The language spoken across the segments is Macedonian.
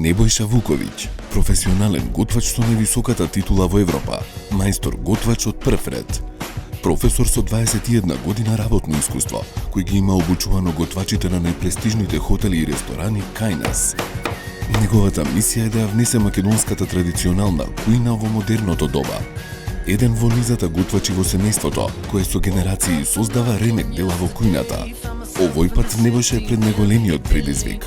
Небојша Вуковиќ, професионален готвач со највисоката титула во Европа, мајстор готвач од прв ред. Професор со 21 година работно искуство, кој ги има обучувано готвачите на најпрестижните хотели и ресторани кај нас. Неговата мисија е да ја внесе македонската традиционална кујна во модерното доба. Еден во низата готвачи во семејството, кој со генерации создава ремек дела во кујната. Овој пат Небојша е пред најголемиот предизвик.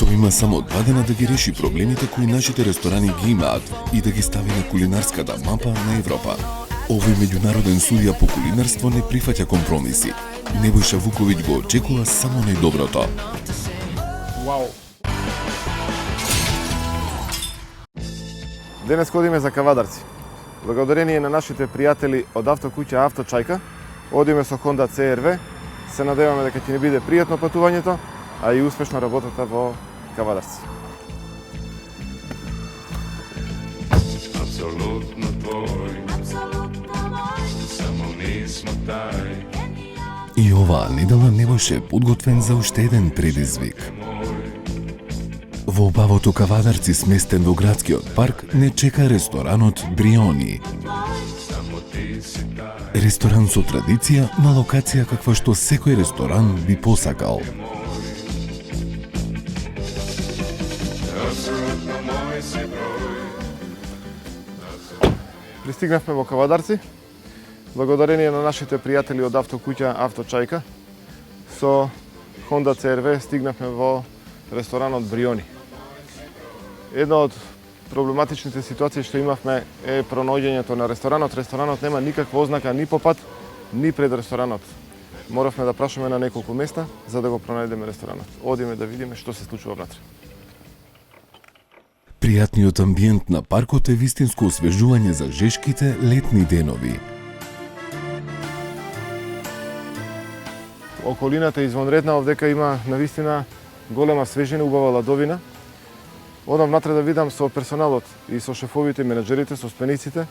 Тој има само 2 дена да ги реши проблемите кои нашите ресторани ги имаат и да ги стави на кулинарската мапа на Европа. Овој меѓународен судија по кулинарство не прифаќа компромиси. Небојша Вуковиќ го очекува само најдоброто. Вау! Денес одиме за Кавадарци. Благодарение на нашите пријатели од автокуќа Авточајка, одиме со Honda CR-V. Се надеваме дека ќе ни биде пријатно патувањето, а и успешна работата во Кавадарци. Апсолутно твој, само ми смо тај. И оваа недела Небојша е подготвен за уште еден предизвик. Во убавото Кавадарци, сместен во градскиот парк, не чека ресторанот Бриони. Ресторан со традиција на локација каква што секој ресторан би посакал. Пристигнавме во Кавадарци, благодарение на нашите пријатели од автокуќа Авточајка. Со Honda CR-V стигнавме во ресторанот Бриони. Една од проблематичните ситуации што имавме е пронаоѓањето на ресторанот. Ресторанот нема никаква ознака ни по пат, ни пред ресторанот. Моравме да прашаме на неколку места за да го пронајдеме ресторанот. Одиме да видиме што се случува внатре. Пријатниот амбиент на паркот е вистинско освежување за жешките летни денови. Околината е извонредна, овдека има навистина голема свежина, убава ладовина. Одам внатре да видам со персоналот и со шефовите, менаџерите, со спениците,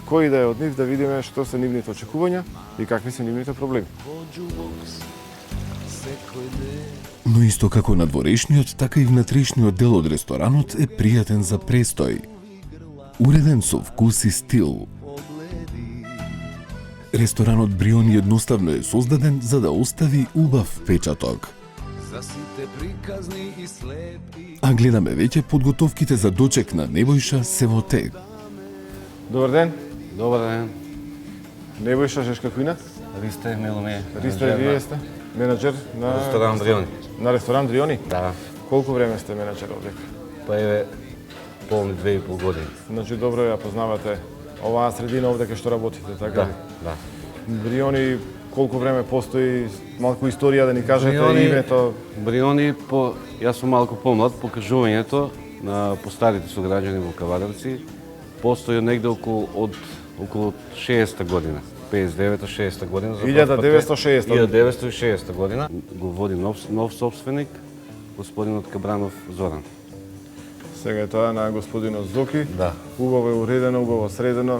кои да е од нив, да видиме што се нивните очекувања и какви се нивните проблеми. Но исто како надворешниот, така и внатрешниот дел од ресторанот е пријатен за престој. Уреден со вкус и стил. Ресторанот Бриони едноставно е создаден за да остави убав печаток. А гледаме веќе подготовките за дочек на Небојша се во тек. Добар ден. Добар ден. Небојша Жешка кујна. Ристе Миломир. Ристе, вие сте менаџер на Ресторан Бриони. На ресторан Бриони? Да. Колку време сте менаџер овдека? Па еве полни 2,5 години. Значи добро ја познавате оваа средина овдека што работите, така Да, ли? да. Бриони колку време постои, малку историја да ни кажете, Бриони- името. Бриони, јас сум малку помлад, покажувањето на постарите сограѓани во Кавадарци постои негде околу 60-та година. 59-60 година. За прв пат е 1960. 1960 година. Го води нов собственик, господинот Кабранов Зоран. Сега е тоа на господинот Зоки. Да. Убаво е уредено, убаво средено.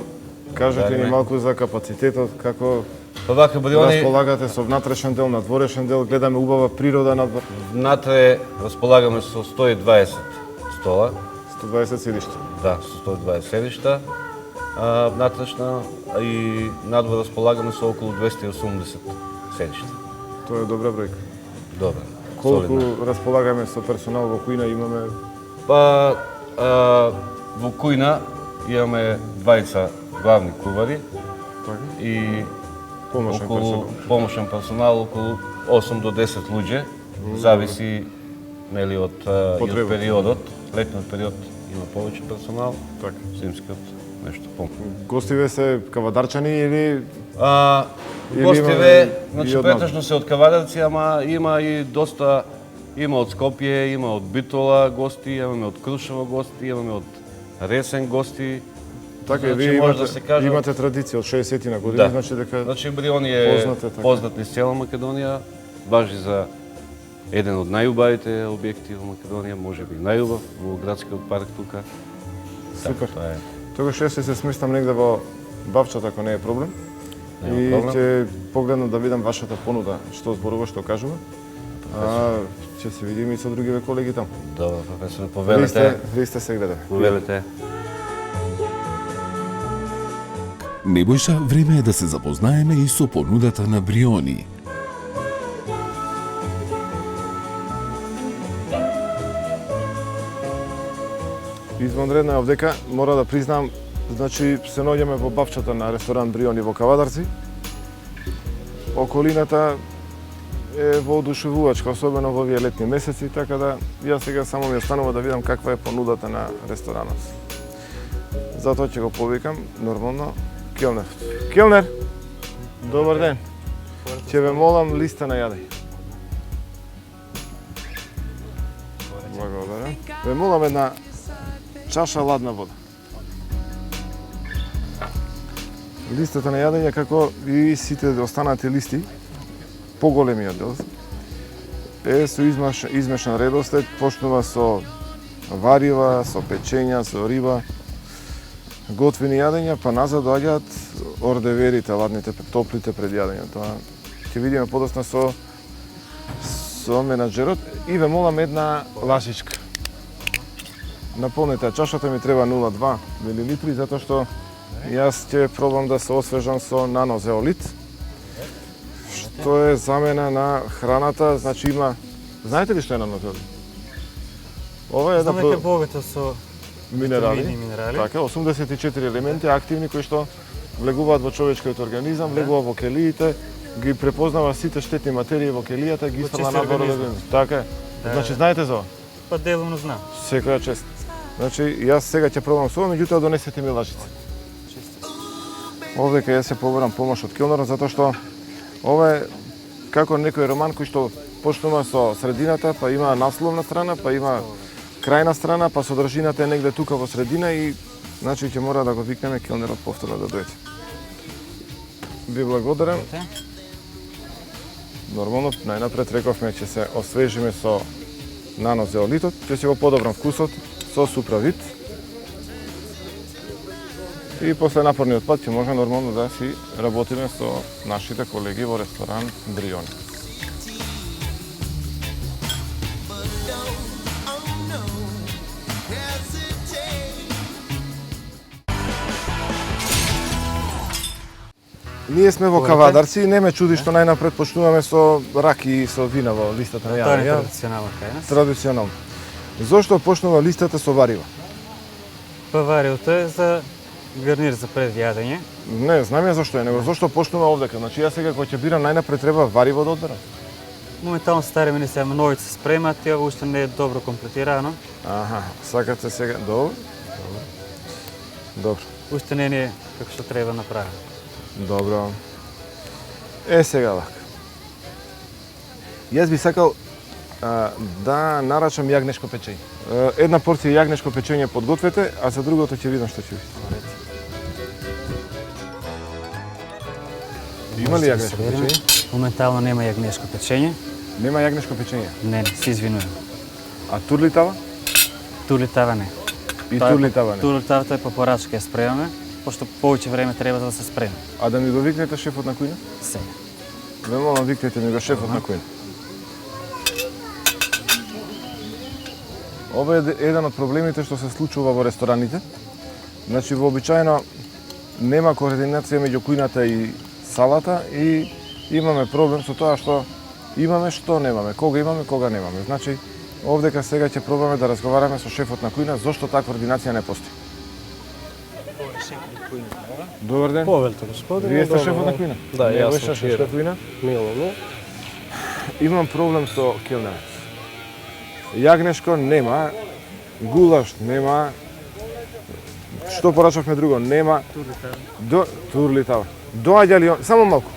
Кажете ни Да, малку за капацитетот, како Па вака Бриони, располагате со внатрешен дел, надворешен дел, гледаме убава природа надвор. внатре располагаме со 120 стола. 120 седишта. Да, со 120 седишта. Внатрешна и надвор располагаме со околу 280 седишта. Тоа е добра бројка. Добра. Колку солидна. располагаме со персонал во кујна имаме? Па во кујна имаме двајца главни кувари Така? и Помошен персонал. помошен персонал околу 8 до 10 луѓе. Зависи нели од Потребата. периодот. Летниот период има повеќе персонал, Така. зимскиот нешто помалку. Гостиве се кавадарчани или Или Гостиве, има и значи од претежно се од Кавадарци, ама има и доста, има од Скопје, има од Битола гости, имаме од Крушево гости, имаме од Ресен гости. така и Значи, вие може да се каже- имате традиција од 60 на години, значи дека Значи Бриони е Познат е, така. познат низ цела Македонија, важи за еден од најубавите објекти во Македонија, можеби најубав во градскиот парк тука. супер. Тоа е. Тогаш јас ќе се сместам негде во Бавчат, ако не е проблем. Нема И проблем. ќе погледнам да видам вашата понуда, што зборува, што кажува. Ќе се видиме и со другиве колеги таму. Добро, професоре, Ви сте се гледаме. повелете. Небојша, време е да се запознаеме и со понудата на Бриони. Извонредно е овдека, мора да признам, значи се наоѓаме во бавчата на ресторан Бриони во Кавадарци. Околината е воодушевувачка, особено во овие летни месеци, така да јас сега само ми останува да видам каква е понудата на ресторанот. Затоа ќе го повикам нормално келнер. Келнер, добар ден. Ќе ве молам листа на јадење. Благодарам. Ве молам една чаша ладна вода. Листата на јадење како и сите останати листи, поголемиот дел е со измешан редослед, почнува со варива, со печења, со риба, готвени јадења, па назад доаѓаат ордеверите, ладните, топлите пред јадење. Тоа ќе видиме подоцна со менаџерот и ве молам една лашичка. Наполнете чашата, ми треба 0,2 мл, затоа што јас ќе пробам да се освежам со нанозеолит, што е замена на храната, значи има... Знаете ли што е нанозеолит? Ова е една... Знам дека е богато со минерали. витамини и минерали. Така, 84 елементи активни кои што влегуваат во човечкиот организам, влегува во келиите, ги препознава сите штетни материи во келијата, ги испрла чисти надвор. организам. Така е. Значи знаете за ова? Па делумно знам. Секоја чест. Значи јас сега ќе пробам со ова, меѓутоа донесете ми лажица. Овдека јас се побарам помош од келнерот затоа што ова е како некој роман кој што почнува со средината, па има насловна страна, па има крајна страна, па содржината е негде тука во средина и значи ќе мора да го викнеме келнерот повторно да дојде. Ви благодарам. Нормално, најнапред рековме ќе се освежиме со нанозеолитот, ќе си го подобрам вкусот со суправит. И после напорниот пат ќе може нормално да си работиме со нашите колеги во ресторан Бриони. Ние сме во Кавадарци и не ме чуди што најнапред почнуваме со раки и со вина во листата на Тоа е јадење. традиционална кај нас. Традиционално. Зошто почнува листата со варива? Па вариото е за гарнир за пред јадење. Не, знам ја зошто е, него зошто почнува овдека. Значи јас сега кога ќе бирам најнапред треба вариво да одберам. Моментално стари мене сега новите се спремат и ова уште не е добро комплетирано. Аха, сакате сега. Добро. Добро. Уште не е како што треба направено. Добро. Е, сега вака. Јас би сакал да нарачам јагнешко печење. Една порција јагнешко печење подгответе, а за другото ќе видам што ќе ви. Има ли јагнешко печење? Моментално нема јагнешко печење. Нема јагнешко печење. Не, се извинувам. А турлитава? Турлитава не. И турлитава не. Турлитавата е по порачка ја спремаме, пошто повеќе време треба за да се спреме. А да ми го викнете шефот на кујна? Сега. Ве молам, викнете ми го шефот на кујна. Ова е еден од проблемите што се случува во рестораните. Значи, вообичаено нема координација меѓу кујната и салата и имаме проблем со тоа што имаме, што немаме, кога имаме, кога немаме. Значи, овдека сега ќе пробаме да разговараме со шефот на кујна зошто таа координација не постои. Добар ден. Повелте, господине. Вие сте добро. шефот на кујна? Да, јас сум сум шеф на кујна. Милоно. Имам проблем со келнерот. Јагнешко нема, гулаш нема, што порачавме друго нема. Турлитава. Доаѓа ли он, само малку.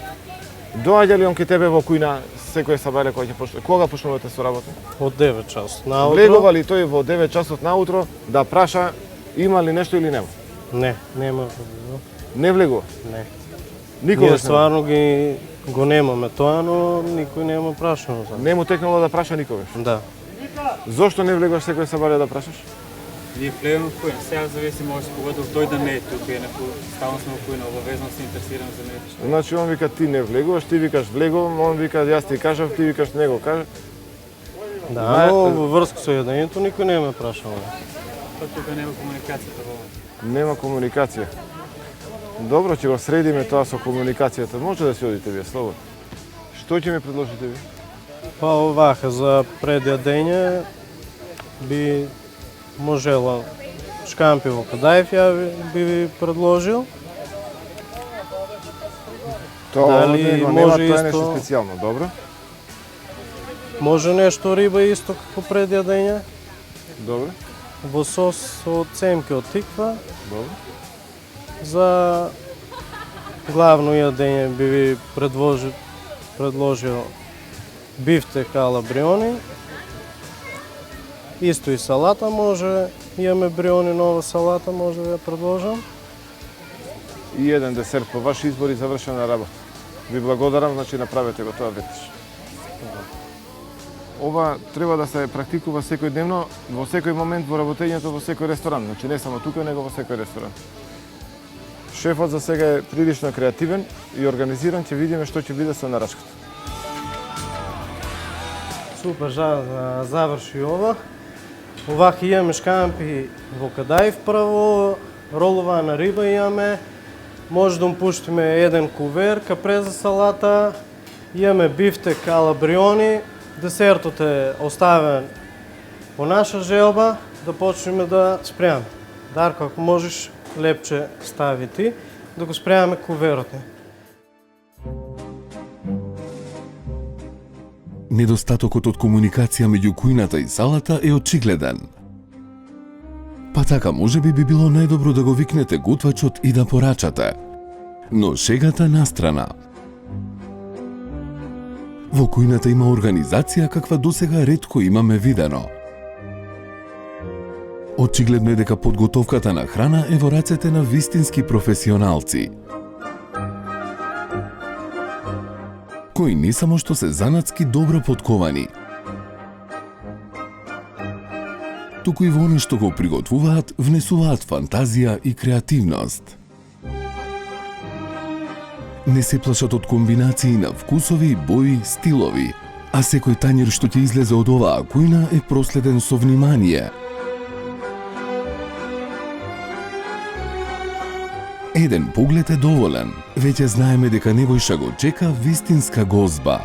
Доаѓа ли он ке тебе во кујна секој сабајле кој ќе почне? Кога почнувате со работа? Од 9 часот наутро. Влегува ли тој во 9 часот наутро да праша има ли нешто или нема? Не, нема. Не влегува. Не. Ние Никогаш нема. стварно го немаме тоа, но никој нема прашано за. Не му текнало да праша никогаш. Да. Зошто не влегуваш секој сабајле да прашаш? Ние влегаме в кујна. Сега зависи, може погодов тој да не е тука, е стално сме во кујна, обавезно се интересирам за него. Значи он вика ти не влегуваш, ти викаш влегувам, он вика јас ти кажав, ти викаш не го кажав. Да, но във връзка с яденето никой не ме прашал. То тука нема комуникацијата во ова. Нема комуникација. Добро, ќе го средиме тоа со комуникацијата. Може да си одите вие, слободно. Што ќе ми предложите ви? Па овака, за предјадење би можела шкампи во Кадаев ја би ви предложил. Тоа Дали нема, може тоа е исто? нешто специјално, добро? Може нешто риба исто како предјадење. Добро, Во сос од семки од тиква. добро. За главно јадење би ви предложил бифтек ала бриони. Исто и салата може, имаме бриони нова салата, може да ја предложам. И еден десерт по ваш избор и завршена работа. Ви благодарам, значи направете го тоа ветнаш. Ова треба да се практикува секојдневно, во секој момент во работењето во секој ресторан, значи не само тука, него во секој ресторан. Шефот за сега е прилично креативен и организиран, ќе видиме што ќе биде со нарачката. Супер, да заврши ова. Овака имаме шкампи во Кадаев прво, ролована риба имаме. Може да му пуштиме еден кувер, капреза салата, имаме бифтек ала бриони, десертот е оставен по наша желба, да почнеме да спремаме. Дарко, ако можеш, лепче стави ти, да го спремаме куверот ни. Недостатокот од комуникација меѓу кујната и салата е очигледен. Па така, можеби би било најдобро да го викнете готвачот и да порачате. Но шегата настрана. Во кујната има организација каква досега ретко имаме видено. Очигледно е дека подготовката на храна е во рацете на вистински професионалци, кои не само што се занатски добро подковани, туку и во оно што го приготвуваат, внесуваат фантазија и креативност. Не се плашат од комбинации на вкусови, бои, стилови, а секој тањер што ќе излезе од оваа кујна е проследен со внимание. Еден поглед е доволен. Веќе знаеме дека Невојша го чека вистинска гозба.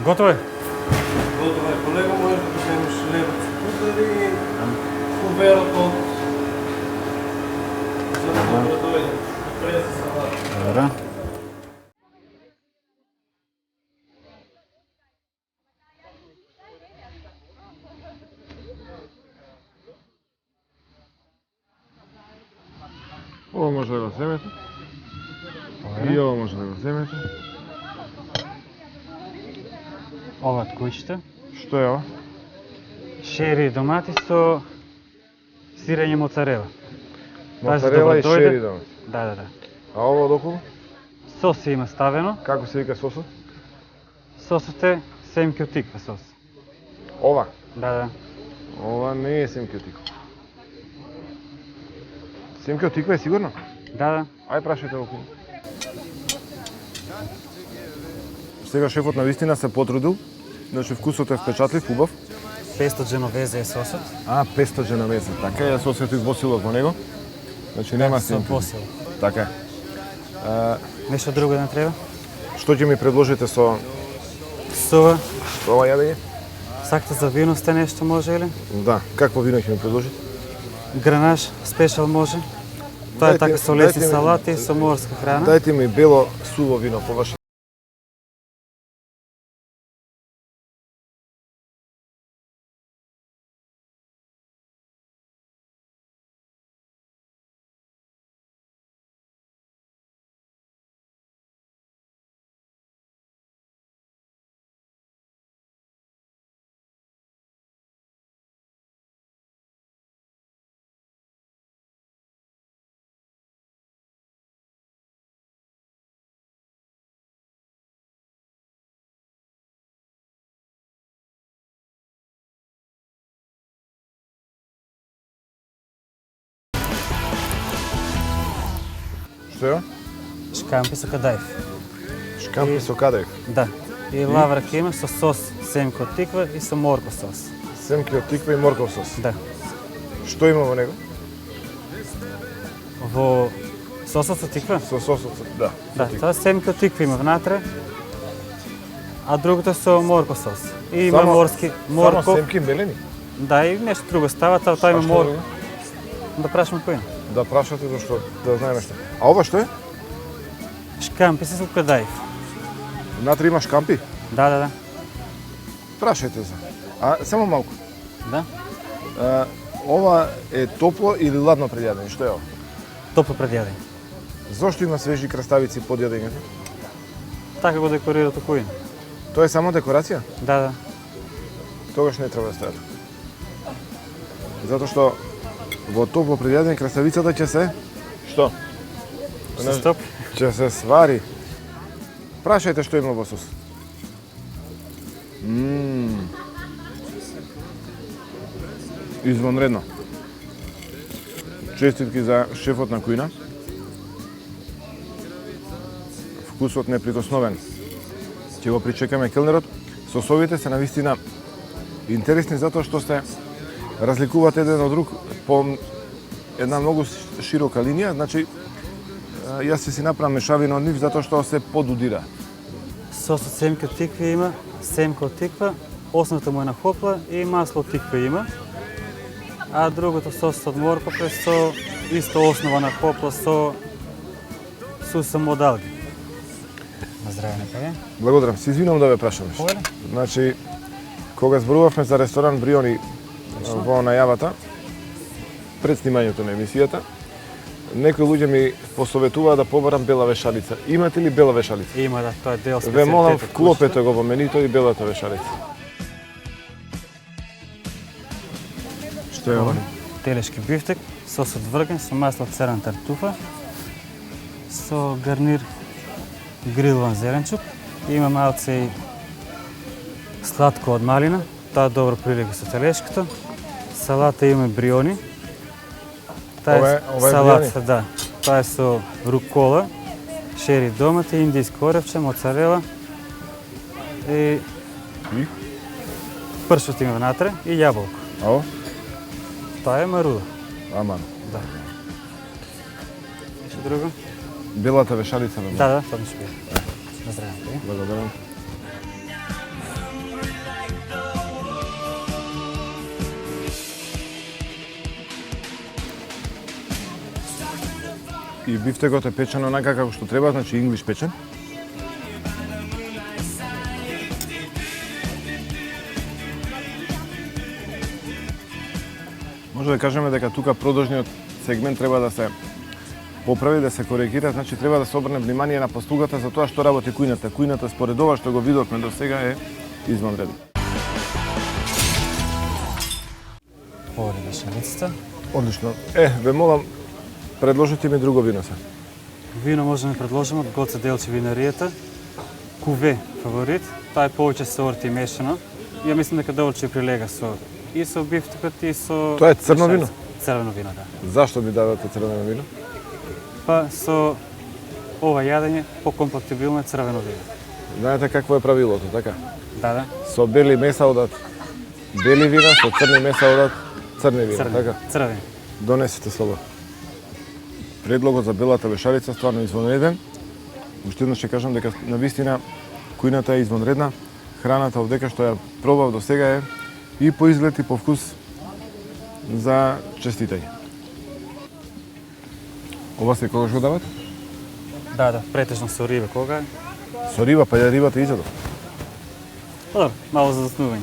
Готово е? Готово е, колега, можеш да вземеш лебец тук или куверот од... За да дойде, капреза салата. Добро. Ова може да го земете. И ова може да го земете. Ова од куќите. Што е ова? Шери домати со сирење моцарела. Моцарела и шери домати. Да. А ова од околу? Сос има ставено. Како се вика сосот? Сосот е семки од тиква сос. Ова. Да. Ова не е семки од тиква. Семки од тиква е сигурно? Да. Ај прашајте околу. Сега шефот на вистина се потрудил, значи вкусот е впечатлив, убав. Песто дженовезе е сосот. А, песто дженовезе, така е, со светој босилок во него. Значи нема Со семки. босил. Така е. Нешто друго не треба? Што ќе ми предложите со Сова. ова јадење? Сакате за вино сте нешто може или? Да, какво вино ќе ми предложите? Гранаш, спешал може. Тоа е така со лесни салати и со морска храна. Дајте ми бело суво вино по ваше Што е? Шкампи со кадаев. Шкампи со кадаев. Да. И лаврака има со сос, семка од тиква и со морков сос. Семки од тиква и морков сос. Да. Што има во него? Во сосот со тиква? Со сосот, да. Да, тоа семка од тиква има внатре, а другото со морков сос. И има морски Само морков. семки мелени? Да, и нешто друго става, тоа има А што морков. друго? Да прашаме кој? Да прашате зашто, да знаеме што. А ова што е? Шкампи се со кадаев. Внатре има шкампи? Да, да, да. Прашајте за. А само малку. Да. Ова е топло или ладно пред јадење? Што е ова? Топло пред јадење. Зошто има свежи краставици под јадењето? Така го декорира кујна. Тоа е само декорација? Да, да. Тогаш не треба да стојат. Затоа што во топло пред јадење краставицата ќе се што? Се стоп. Ќе се свари. Прашајте што има во сос. Извонредно. Честитки за шефот на кујна. Вкусот неприкосновен. Ќе го причекаме келнерот. Сосовите се навистина интересни затоа што се разликуваат еден од друг по една многу широка линија, значи јас ќе си направам мешавина од нив затоа што се подудира. Сос од семка од тиква има, семка од тиква, основата му е на хопла и масло од тиква има. А другото сос од морков е со исто основа на хопла со сусам од алги. На здраве нека е. Благодарам, се извинувам да ве прашам. Поле? Значи, кога зборувавме за ресторан Бриони во најавата, пред снимањето на емисијата, некои луѓе ми посоветуваа да побарам бела вешалица. Имате ли бела вешалица? Има, да, тоа е дел Ве молам, специјалитет. вклопете го во менито и белата вешалица. Што е ова? Телешки бифтек, сос од врген со масло од црна тартуфа, со гарнир грилван зеленчук. Има малце и сладко од малина, тоа добро прилига со телешкото. Салата има бриони. Ова е салата, да. Тоа е со рукола, шери домати, индијско оревче, моцарела и пршут има внатре и јаболко. А ова? Тоа е маруда. Аман. Да. Нешто друго? Белата вешалица ме. Да, тоа нешто бие. На здраве. Благодарам. И бифтекот е печен онака како што треба, значи English печен. Може да кажеме дека тука продолжниот сегмент треба да се поправи, да се коригира, значи треба да се обрне внимание на постугата за тоа што работи кујната. Кујната според ова што го видовме до сега е извонредна. Ова е вешалицата. Одлично. Ве молам, предложете ми друго вино се. Вино можеме да предложиме од Гоце Делче винаријата. Куве фаворит. Тоа е повеќе сорти мешано. Ја мислам дека добро ќе прилега со и со бифтекот и со Тоа е црно вино? Црвено вино, да. Зашто ми давате црвено вино? Па со ова јадење покомпатибилно е црвено вино. Знаете какво е правилото, така? Да, да. Со бели меса одат бели вина, со црни меса одат црни вина, така? Црвен. Донесете слободно. Предлогот за белата вешалица стварно извонреден. Уште еднаш ќе кажам дека навистина кујната е извонредна. Храната овдека што ја пробав до сега е и по изглед и по вкус за честитање. Ова се кога што дават? Да, да, претежно со риба кога. Со риба, па ја рибата изедо. Добро, мало за заснување.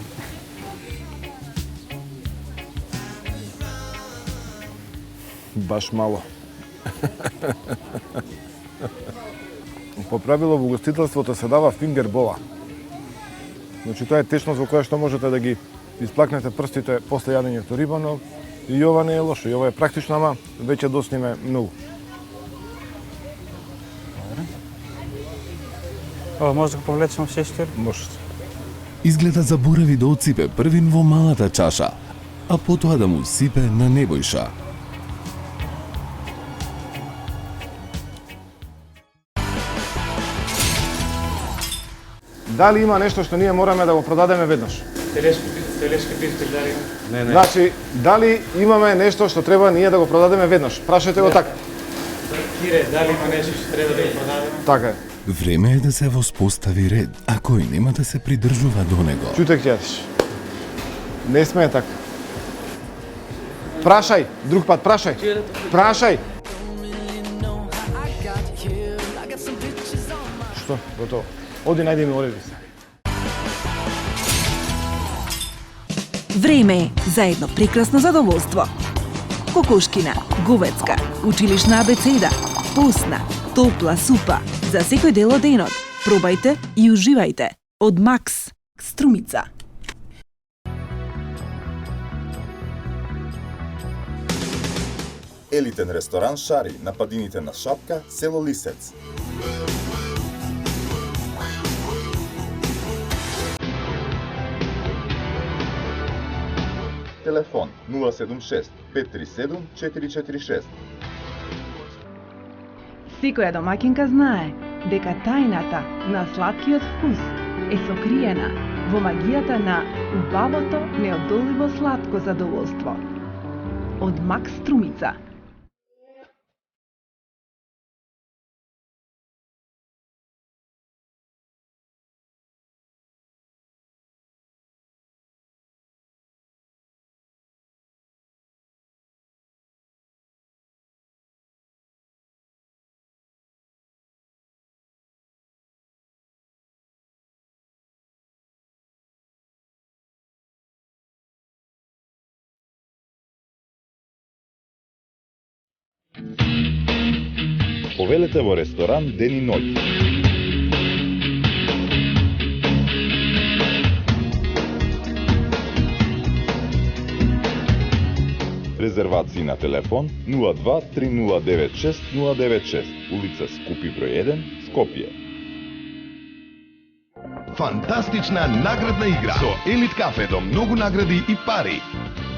Баш мало. По правило во угостителството се дава фингер бола. Значи тоа е течност во која што можете да ги исплакнете прстите после јадењето риба, но и ова не е лошо. И ова е практично, ама веќе досниме многу. Ова може да го повлечеме шештер. Можете. Изгледа заборави да отсипе првин во малата чаша, а потоа да му сипе на Небојша. дали има нешто што ние мораме да го продадеме веднаш? Телешки бифтек дали има? Не, не. Значи, дали имаме нешто што треба ние да го продадеме веднаш? Прашајте го така. Кире, дали има нешто што треба да го продадеме? Така е. Време е да се воспостави ред, а кој нема да се придржува до него. Чуте ќе јадиш. Не сме така. Прашај, друг пат прашај. Прашај. Што? Готово. Оди најди ми оливи се. Време е за едно прекрасно задоволство. Кокошкина, говецка, училишна абецеда, постна, топла супа за секој дел од денот. Пробајте и уживајте. Од Макс, Струмица. Елитен ресторан Шари на падините на Шапка, село Лисец. Телефон 076 537 446. Секоја домаќинка знае дека тајната на сладкиот вкус е сокриена во магијата на убавото, неодолливо сладко задоволство. Од Макс Струмица. Повелете во ресторан ден и ноќ. Резервации на телефон 02 3096 096, улица Скупи број 1, Скопје. Фантастична наградна игра со Елит кафе до многу награди и пари.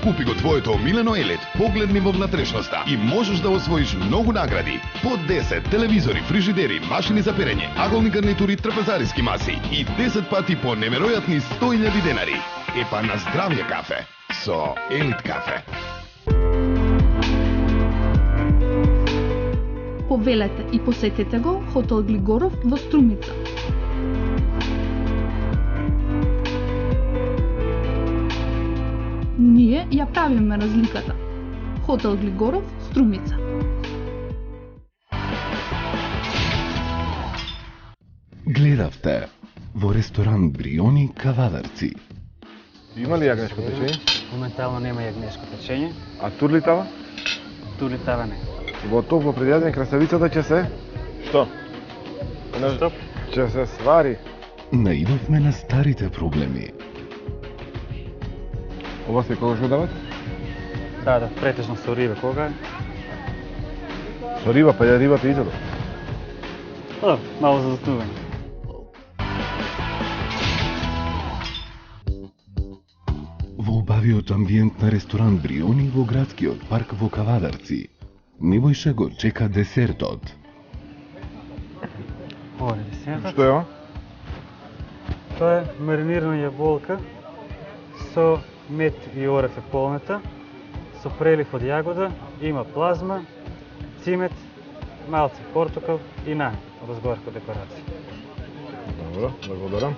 Купи го твоето омилено Елит, погледни во внатрешноста и можеш да освоиш многу награди. По 10 телевизори, фрижидери, машини за перење, аголни гарнитури, трапезариски маси и 10 пати по неверојатни 100.000 денари. Епа на здравје кафе со Елит кафе. Повелете и посетете го Хотел Глигоров во Струмица. Ние ја правиме разликата. Хотел Глигоров, Струмица. Гледавте во ресторан Бриони Кавадарци. Има ли јагнешко печење? Моментално нема јагнешко печење. А турлитава? Турлитава не. Во топло предјадење краставицата ќе се... Што? Што? Ќе се свари. Наидовме на старите проблеми. Ова се кога што дават? Да, претежно со риба кога? Со риба, па ја рибата изедо. Да, мало за заснување. Во убавиот амбиент на ресторан Бриони во градскиот парк во Кавадарци, Нивојше го чека десертот. Ова е десертот. Што е ова? Тоа е маринирана јаболка со мед и орев е полната, со прелив од јагода, има плазма, цимет, малце портокал и разговарка декорација. Добро, благодарам.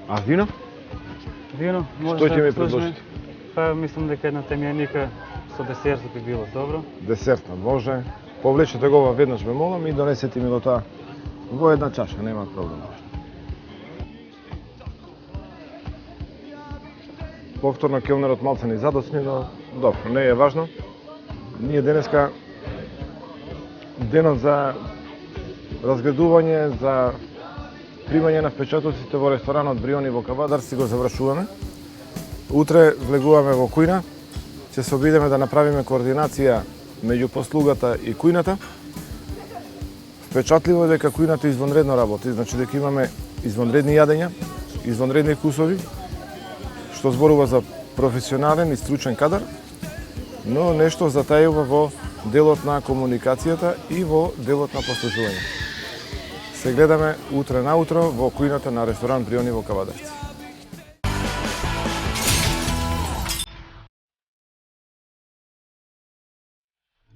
А вино? Вино може Што ќе ми служи. предложите? Па мислам дека една темјаника со десертот би било добро. Десертна може. Повлечете го веднаш ме молам и донесете ми го тоа во една чаша, нема проблем. Повторно келнерот малце ни задосни, но добро, не е важно. Ние денеска денот за разгледување, за примање на впечатоците во ресторанот Бриони во Кавадарци го завршуваме. Утре влегуваме во кујна, ќе се обидеме да направиме координација меѓу послугата и кујната. Впечатливо е дека кујната извонредно работи, значи дека имаме извонредни јадења, извонредни вкусови, што зборува за професионален и стручен кадар, но нешто затајува во делот на комуникацијата и во делот на послужување. се гледаме утре наутро во кујната на ресторан Бриони во Кавадарци.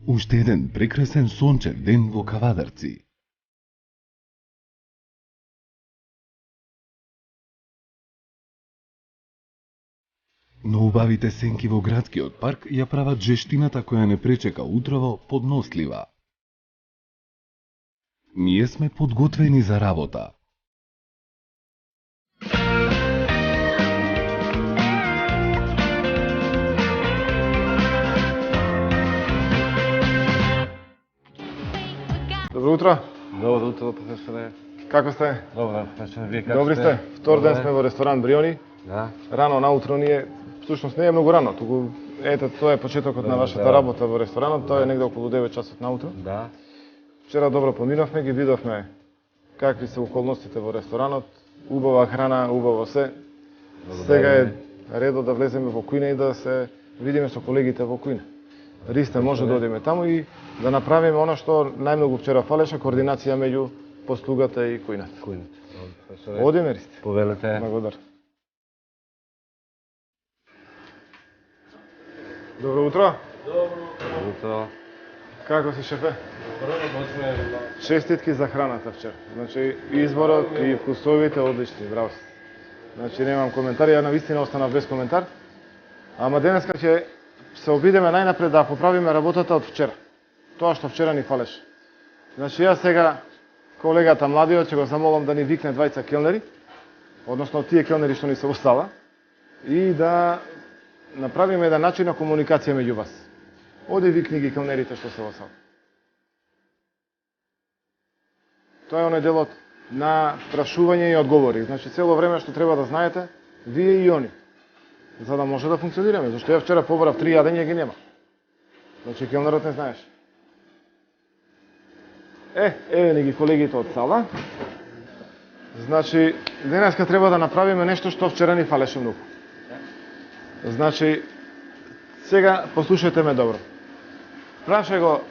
Уште еден прекрасен сончев ден во Кавадарци. Но убавите сенки во градскиот парк ја прават жештината која не пречека утрово поднослива. Ние сме подготвени за работа. Добро утро. Добро утро, професоре. Како сте? Добро, професоре, вие како Добри сте? Втор ден сме во ресторан Бриони. Да. Рано наутро ние, всушност не е многу рано, туку ете тоа е почетокот на вашата работа во ресторанот, тоа е негде околу 9 часот наутро. Да. Вчера добро поминавме, ги видовме какви се околностите во ресторанот, убава храна, убаво се. Сега е редо да влеземе во кујна и да се видиме со колегите во кујна. Ристе може да одиме таму и да направиме она што најмногу вчера фалеше, координација меѓу послугата и кујната. Кујната. Одиме, Ристе. Повелете. Благодар. Добро утро. Добро утро. Како си, шефе? Добро, работиме. Честитки за храната вчера. Значи, изборот и вкусовите одлични, браво сте. Значи, немам коментари, ја навистина останав без коментар. Ама денеска ќе се обидеме најнапред да поправиме работата од вчера. Тоа што вчера ни фалеше. Значи, јас сега колегата младиот ќе го замолам да ни викне двајца келнери, односно тие келнери што ни се остала, и да направиме еден начин на комуникација меѓу вас. Оди викни ги келнерите што се остала. Тоа е оној делот на прашување и одговори. Значи, цело време што треба да знаете, вие и они, за да може да функционираме. Зашто ја вчера побрав 3 јадења ги нема. Значи, келнерот не знаеш. Еве ни ги колегите од сала. Значи, денеска треба да направиме нешто што вчера ни фалеше многу. Значи, сега послушајте ме добро. Прашај го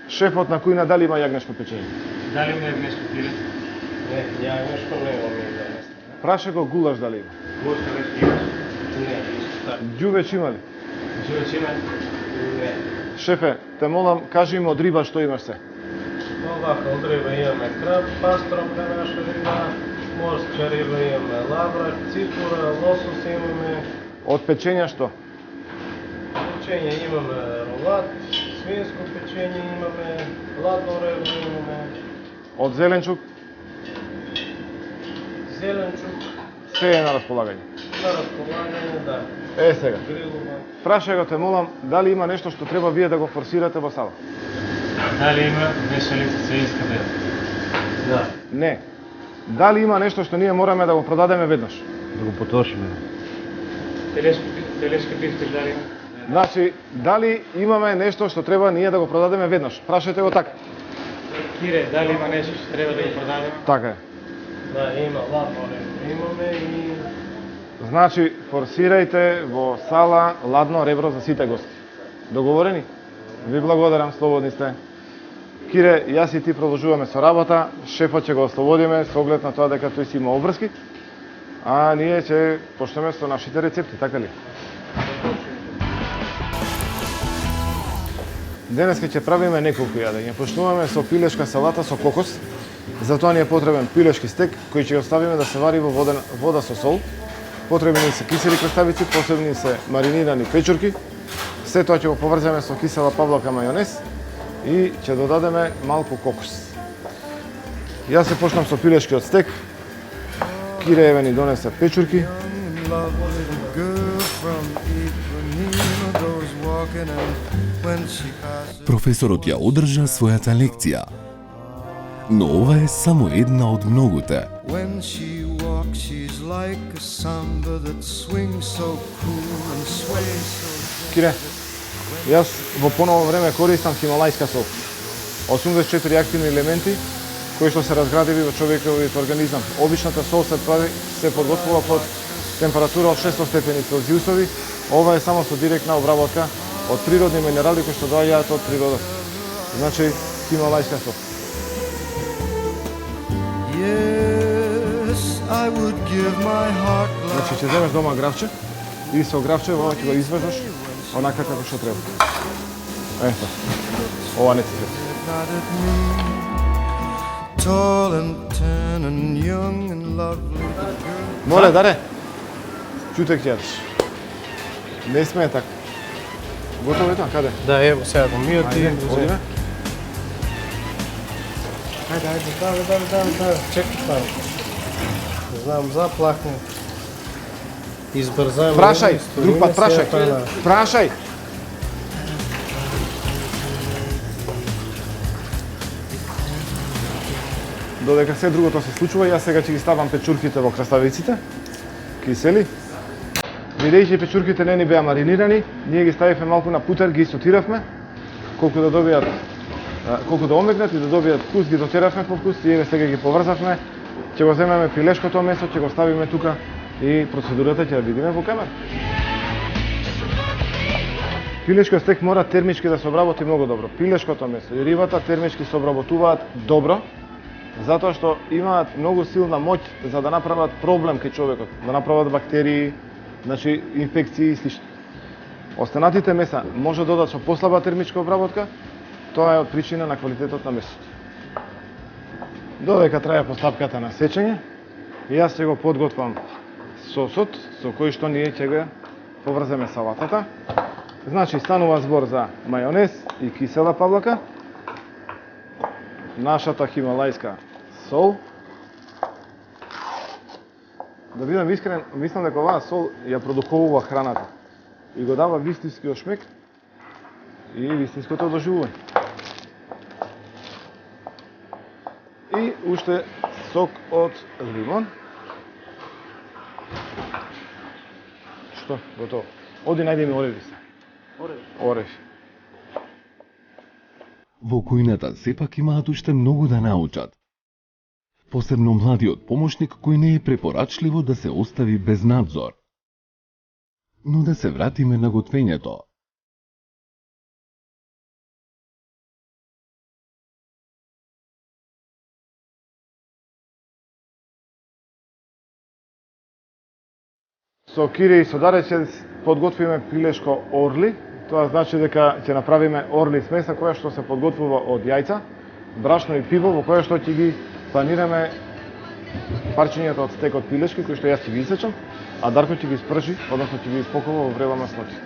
шефот на кујна дали има јагнешко печење. Дали има јагнешко пире? Не, јагнешко немаме денес. Прашај го гулаш дали има. Гулаш нещо имаш? Не, Ѓувеч има ли? Ѓувеч има? не. Шефе, те молам, кажи ми од риба што имаш се. Овака од риба имаме краб, пастромка наша риба, морска риба имаме лавра, цикура, лосос имаме. Од печења што? Печење имаме ролат, свинско печење имаме, ладно ребро имаме. Од зеленчук? Зеленчук. Се е на располагање. На располагање, да. Сега. Грилува. Прашај го, те молам, дали има нешто што треба вие да го форсирате во сала? Дали има мешалица се иска да? Да. Не. Дали има нешто што ние мораме да го продадеме веднаш? Да го потрошиме. Телешки бифтек дали има? Значи, дали имаме нешто што треба ние да го продадеме веднаш? Прашајте го така. Кире, дали има нешто што треба да го продадеме? Така е. Да, има ладно ребро имаме и... Значи, форсирајте во сала ладно ребро за сите гости. Договорени? Ви благодарам, слободни сте. Кире, јас и ти продолжуваме со работа, шефот ќе го ослободиме со оглед на тоа дека тој си има обврски, а ние ќе почнеме со нашите рецепти, така ли? Денеска ќе правиме неколку јадења. Почнуваме со пилешка салата со кокос. За тоа ни е потребен пилешки стек, кој ќе го ставиме да се вари во вода со сол. Потребни се кисели краставици, посебни се маринирани печурки. Се тоа ќе го поврземе со кисела павлака мајонез и ќе додадеме малку кокос. Јас се почнам со пилешкиот стек. Кире еве ни донесе печурки. Професорот ја одржа својата лекција. Но ова е само една од многуте. Кире, јас во поново време користам хималајска сол. 84 активни елементи кои што се разградиви во човековиот организам. Обичната сол се подготвува под температура од 600 степени Целзиусови. Ова е само со директна обработка од природни минерали кои што доаѓаат од природата. Значи, хималајска сол. Значи ќе земеш дома гравче и со гравче ова ќе го изваждаш онака како што треба. Ето. Ова не ти треба. Моле, даре. Чутек ќе јадеш. Не сме така. Готово е тоа, каде? Да, ево сега го мијот и... Одиме. Ајде, чекай там. Знам, заплахне. Избрзајме. Прашај, друг пат прашај. Прашај. Додека се другото се случува, јас сега ќе ги ставам печурките во краставиците, кисели. Бидејќи печурките не ни беа маринирани, ние ги ставивме малку на путер, ги сотиравме, колку да добијат, колку да омекнат и да добијат вкус, ги дотеравме по вкус и еве сега ги поврзавме. Ќе го земеме пилешкото месо, ќе го ставиме тука и процедурата ќе ја видиме во камера. Пилешкиот стек мора термички да се обработи многу добро. Пилешкото месо и рибата термички се обработуваат добро, затоа што имаат многу силна моќ за да направат проблем кај човекот, да направат бактерии, значи инфекции и слично. Останатите меса може да додат со послаба термичка обработка, тоа е од причина на квалитетот на месото. Додека трае постапката на сечење, јас ќе го подготвам сосот со кој што ние ќе го поврземе салатата. Значи станува збор за мајонез и кисела павлака, нашата хималајска сол. Да бидам искрен, мислам дека оваа сол ја продукувува храната и го дава вистинскиот шмек и вистинското доживување. И уште сок од лимон. Што? Готово. Оди најди ми ореви се. Ореви. Во кујната сепак имаат уште многу да научат. Посебно младиот помошник кој не е препорачливо да се остави без надзор. Но да се вратиме на готвењето. Со кире и со даре ќе подготвиме пилешко орли. Тоа значи дека ќе направиме орли смеса која што се подготвува од јајца, брашно и пиво во која што ќе ги планираме парчињата од стекот пилешки кои што јас ќе ги исечам, а Дарко ќе ги спржи, односно ќе ги испокува во врела маслоти.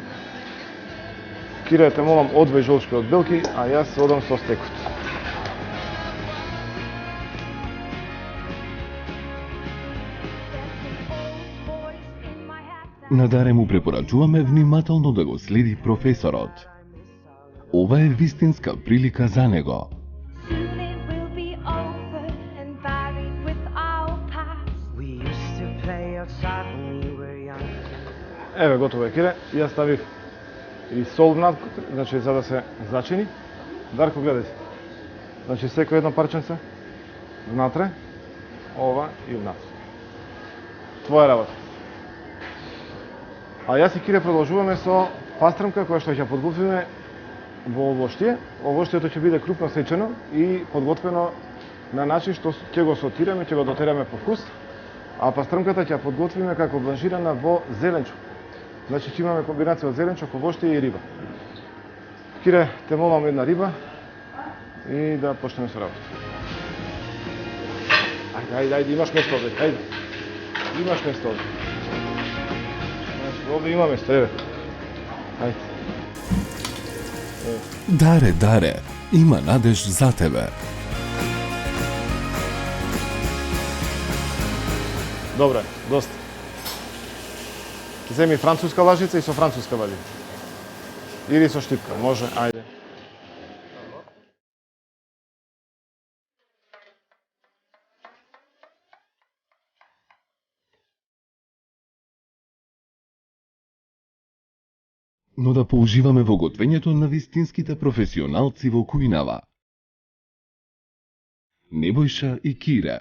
Кире, те молам, одвој жолчки од белки, а јас одам со стекот. На Даре му препорачуваме внимателно да го следи професорот. Ова е вистинска прилика за него. Еве, готово е, Кире. Јас ставив и сол внатре, значи за да се зачини. Дарко, гледај. Значи секој едно парченце внатре, ова и внатре. Твоја работа. А јас и Кире продолжуваме со пастрмка која што ќе подготвиме во овоштие. Овоштието ќе биде крупно сечено и подготвено на начин што ќе го сотираме, ќе го дотераме по вкус, а пастрмката ќе подготвиме како бланжирана во зеленчук. Значи ќе имаме комбинација од зеленчук, овоштие и риба. Кире, те молам една риба и да почнеме со работа. Ајде, имаш место овде, ајде. Имаш место овде. Овде има место, еве. Ајде. Даре, има надеж за тебе. Добре, доста. Земи француска лажица и со француска лажица. Или со штипка, може, ајде. Но да поуживаме во готвењето на вистинските професионалци во кујнава. Небојша и Кире.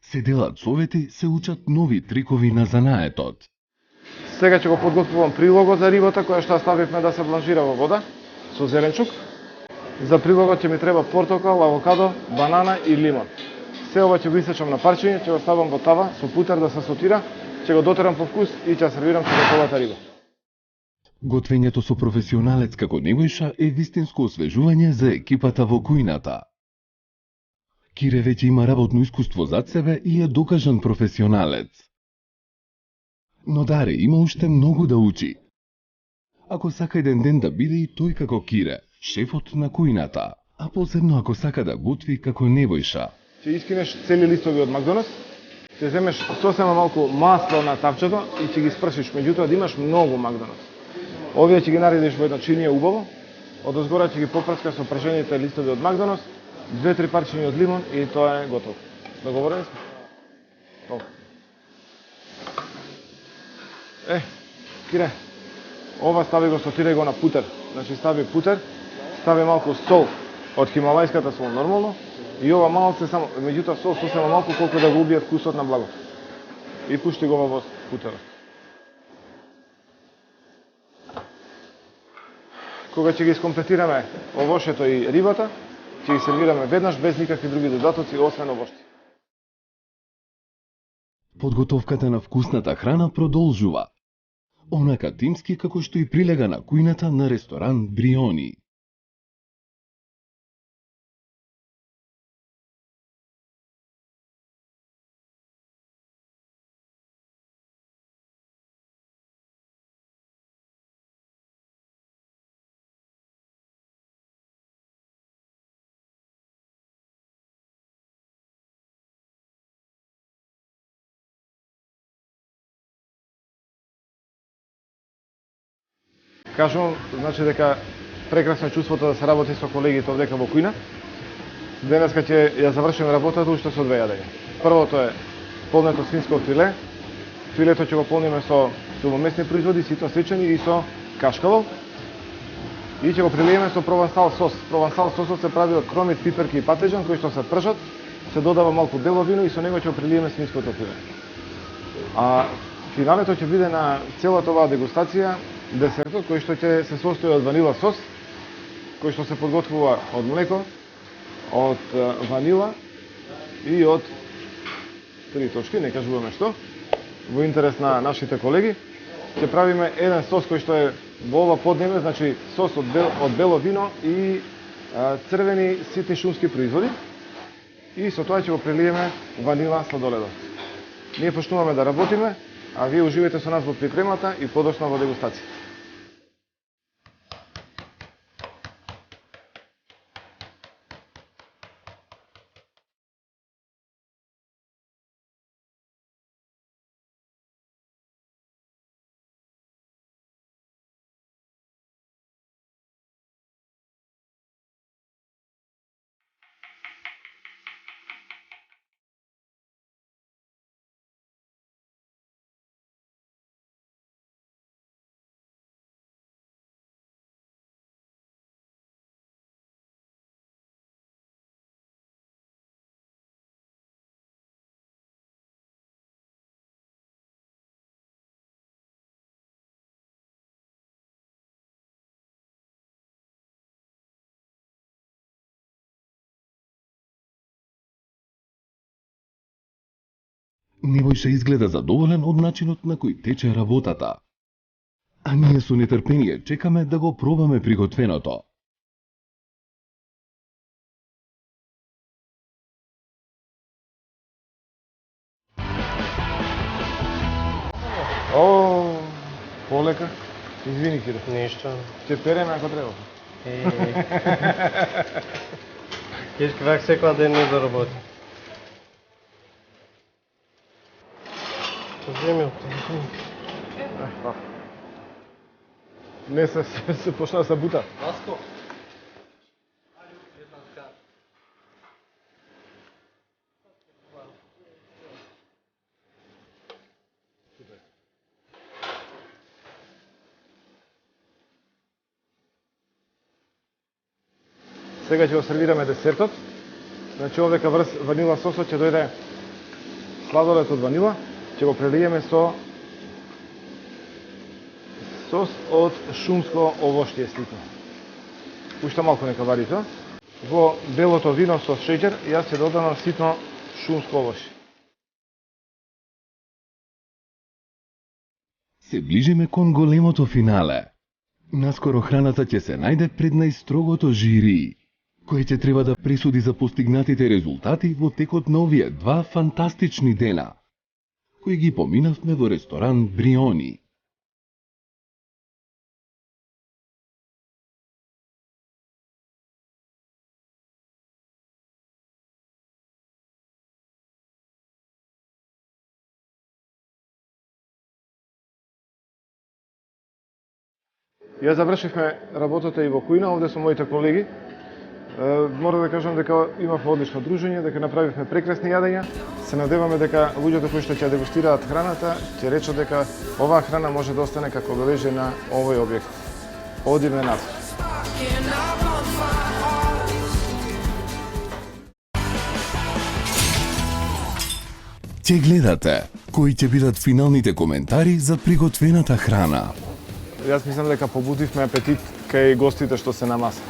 Се делат совети, се учат нови трикови на занаетот. Сега ќе го подготвувам прилогот за рибата која што ставивме да се бланжира во вода со зеленчук. За прилогот ќе ми треба портокал, авокадо, банана и лимон. Се ова ќе го исечам на парчиња, ќе го ставам во тава со путер да се сотира, ќе го дотерам по вкус и ќе сервирам со готовата риба. Готвењето со професионалец како Невојша е вистинско освежување за екипата во кујната. Кире веќе има работно искуство зад себе и е докажан професионалец. Но Даре има уште многу да учи. Ако сака еден ден да биде и тој како Кире, шефот на кујната, а посебно ако сака да готви како Невојша. Ќе искинеш цели листови од Макдоналдс, ќе земеш сосема малку масло на тавчето и ќе ги спршиш, меѓутоа да имаш многу Макдоналдс. Овие ќе ги наредиш во едно чиние убаво, одозгора ќе ги попрскаш со прашените листови од Макдоналдс, 2-3 парчиња од лимон и тоа е готово. Договорени сме? Толку. Кире, ова стави го, сотирај го на путер. Значи стави путер, стави малку сол од хималајската сол нормално и ова малце само, меѓутоа сол сосема малку колку да го убие вкусот на благото. И пушти го во путерот. Кога ќе ги искомплетираме овошето и рибата, ќе ги сервираме веднаш без никакви други додатоци освен овошти. Подготовката на вкусната храна продолжува. Онака тимски како што и прилега на кујната на ресторан Бриони. Кажувам, значи дека прекрасно е чувството да се работи со колегите овдека во кујна. Денеска ќе ја завршиме работата уште со 2 јадења. Првото е полнето свинско филе. Филето ќе го полниме со силномесни производи, сито сечени и со кашкавал. И ќе го прилиеме со провансал сос. Провансал сосот се прави од кромит, пиперки и патеџан кои што се пржат, се додава малку бело вино и со него ќе го прилиеме свинското филе. А финалето ќе биде на целата оваа дегустација десертот кој што ќе се состои од ванила сос, кој што се подготвува од млеко, од ванила и од 3 точки, не кажуваме што, во интерес на нашите колеги. Ќе правиме еден сос кој што е во ова подневе, значи сос од бело вино и црвени ситни шумски производи. И со тоа ќе го прелиеме ванила сладоледот. Ние почнуваме да работиме, а вие уживајте со нас во припремата и подоцна во дегустација. Невојша изгледа задоволен од начинот на кој тече работата. А ние со нетрпение чекаме да го пробаме приготвеното. О, полека. Извини, Кире. Ништо. Ќе переме ако треба. Кешки вак секоја ден не да работи. Земи од тоа. Не се почна да се бута. Васко. Сега ќе го сервираме десертот. Значи овдека врз ванила сосот ќе дојде сладолед од ванила, ќе го прелиеме со сос од шумско овоштие слито. уште малку нека вари тоа. Во белото вино со шеќер јас ќе додадам ситно шумско овошје. Се ближиме кон големото финале. Наскоро храната ќе се најде пред најстрогото жири, кој ќе треба да пресуди за постигнатите резултати во текот на овие два фантастични дена, кои ги поминавме во ресторан Бриони. Ја завршивме работата и во кујна, овде со моите колеги. Мора да кажам дека имавме одлично дружење, дека направивме прекрасни јадења. Се надеваме дека луѓето кои што ќе дегустираат храната, ќе речат дека оваа храна може да остане како бележи на овој објект. Одивен начин. Ќе гледате кои ќе бидат финалните коментари за приготвената храна. Јас мислам дека побудивме апетит кај гостите што се на маса.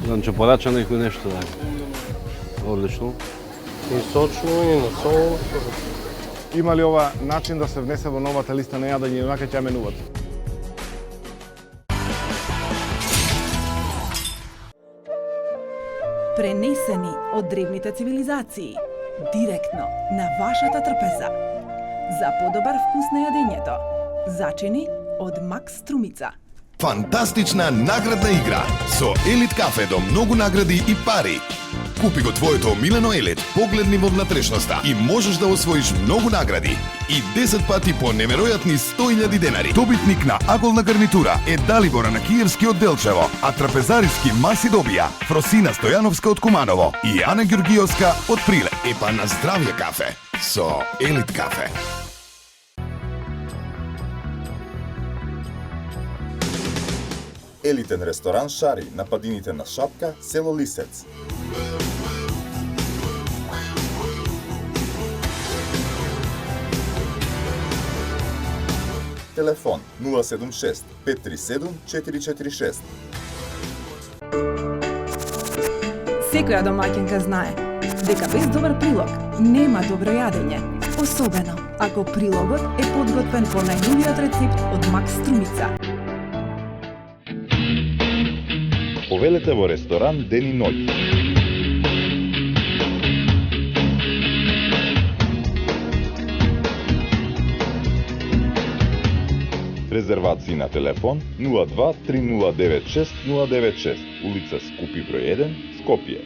Значи порача некој нешто да. Одлично. И сочно, и на сол. Има ли ова начин да се внесе во новата листа на јадење и онака ќе ја менуват? Пренесени од древните цивилизации, директно на вашата трпеза. За подобар вкус на јадењето, зачини од Макс Струмица. Фантастична наградна игра со Елит кафе до многу награди и пари. Купи го твоето омилено Елит, погледни во внатрешноста и можеш да освоиш многу награди и 10 пати по неверојатни 100.000 денари. Добитник на аголна гарнитура е Далибора на Киевски од Делчево, а трапезариски маси добија Фросина Стојановска од Куманово и Ана Ѓургиовска од Прилеп. Епа на здравје кафе со Елит кафе. Елитен ресторан Шари на падините на Шапка, село Лисец. Телефон 076 537 446. Секоја домаќинка знае дека без добар прилог нема добро јадење, особено ако прилогот е подготвен по најновиот рецепт од Макс Струмица. Повелете во ресторан ден и ноќ. Резервации на телефон 02 3096 096, улица Скупи број 1, Скопје.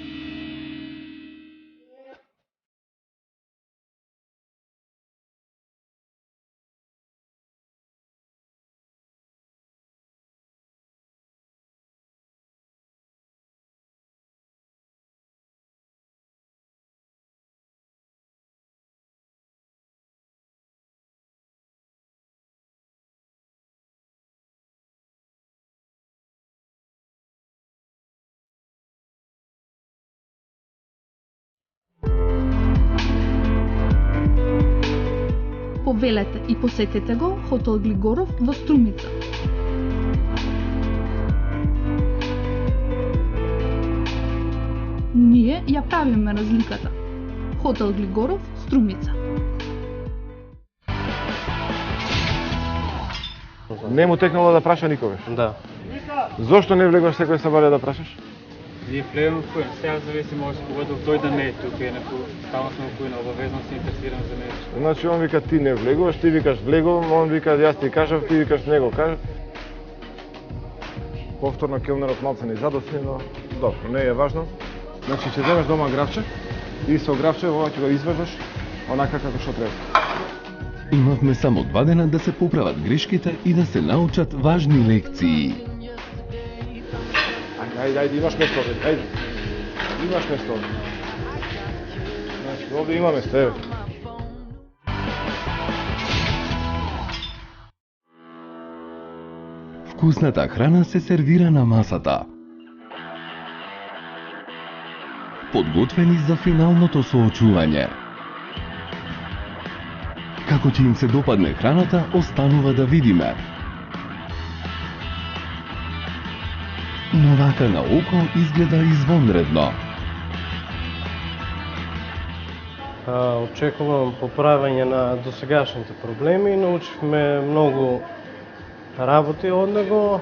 Повелете и посетете го Хотел Глигоров во Струмица. Ние ја правиме разликата. Хотел Глигоров, Струмица. Не му текнало да праша никогаш? Да. Зошто не влегаш секој сабаре да прашаш? Вие влегам в кујна, сега зависи може се погодил тој да не е тук, стално сме во кујна, обавезно се интересирам за нешто. Значи он вика ти не влегуваш, ти викаш влегувам, он вика јас ти кажав, ти викаш него кажав. Повторно келнерот малце ни задосни, но добро, не е важно. Значи ќе земеш дома гравче и со гравче ова ќе го изваждаш онака како што треба. Имавме само 2 дена да се поправат грешките и да се научат важни лекции. Ајде, имаш место овде, ајде. Имаш место овде. Значи, овде има место, еве. Вкусната храна се сервира на масата. Подготвени за финалното соочување. Како ќе им се допадне храната, останува да видиме. но вака на око изгледа извонредно. Очекувам поправење на досегашните проблеми. Научивме многу работи од него,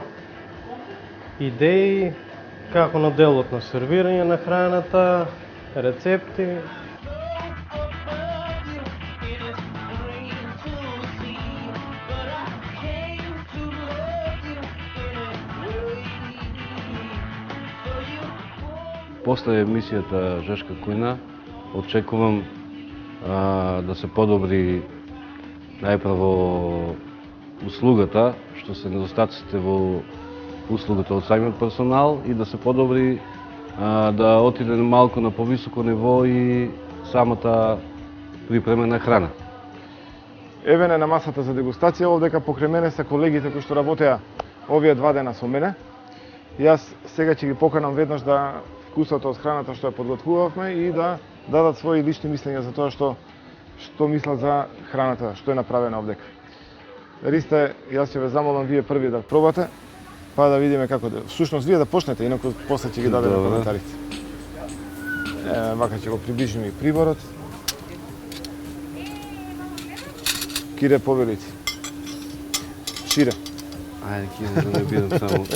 идеи, како на делот на сервирање на храната, рецепти. После емисијата Жешка кујна очекувам да се подобри најпрво услугата, што се недостатоците во услугата од самиот персонал и да се подобри да отиде малку на повисоко ниво и самата припремена храна. Евене на масата за дегустација, овдека покрај мене се колегите кои што работеа овие 2 дена со мене. Јас сега ќе ги поканам веднаш да вкусат од храната што ја подготвувавме и да дадат своји лични мислења за тоа што мислат за храната, што е направена овдека. Ристе, јас ќе ве замолам вие први да пробате, па да видиме како да... Всушност, вие да почнете, инаку после ќе ги дадеме коментарите. Вака ќе го приближиме и приборот. Кире, повелици. Шире. Ајде, Кире, да не бидам само...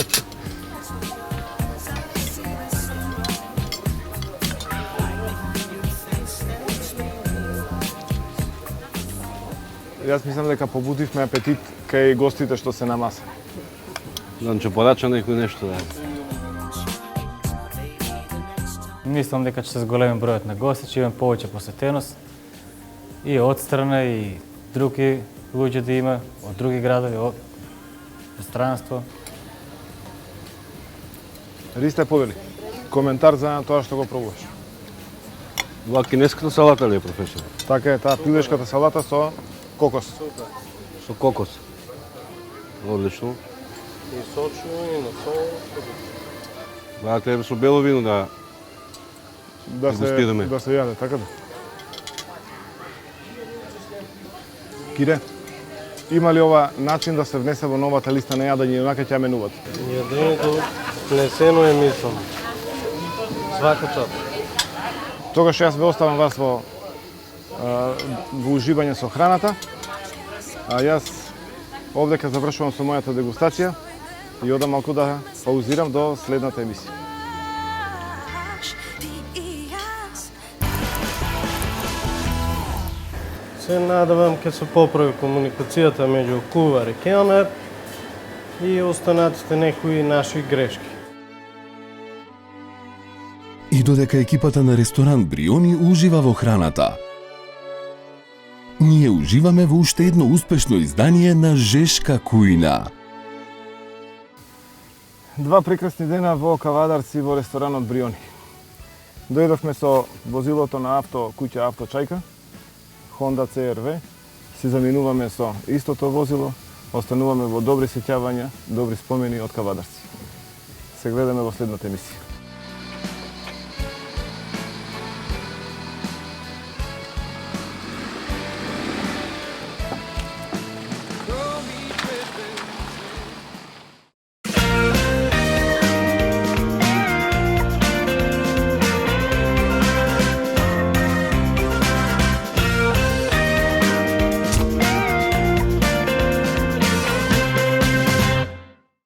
Јас мислам дека побудивме апетит кај гостите што се на маса. Значи, порача некој нешто да. Мислам дека ќе се зголеми бројот на гости, ќе имаме повеќе посетеност и од страна и други луѓе да има, од други градови, од странство. Ристе, повели, коментар за тоа што го пробуваш. Ова кинеската салата ли е, професор? Така е, таа пилешката салата со кокос. Со кокос. Одлично. И сочно, и на сол. Да, треба со бело вино да дегустираме. Да се јаде, така да. Кире, има ли ова начин да се внесе во новата листа на јадење и онака ќе ја менуват? Јадењето внесено е, мислам. Свака част. Тогаш јас ве оставам вас во уживање со храната, а јас овдека завршувам со мојата дегустација и одам малку да паузирам до следната емисија. Се надевам ќе се поправи комуникацијата меѓу кувар и келнер и останатите некои наши грешки. И додека екипата на ресторант Бриони ужива во храната, ние уживаме во уште едно успешно издание на Жешка кујна. 2 прекрасни дена во Кавадарци во ресторанот Бриони. Дојдовме со возилото на куќа Авточајка, Honda CR-V, си заминуваме со истото возило, остануваме во добри сеќавања, добри спомени од Кавадарци. Се гледаме во следната емисија.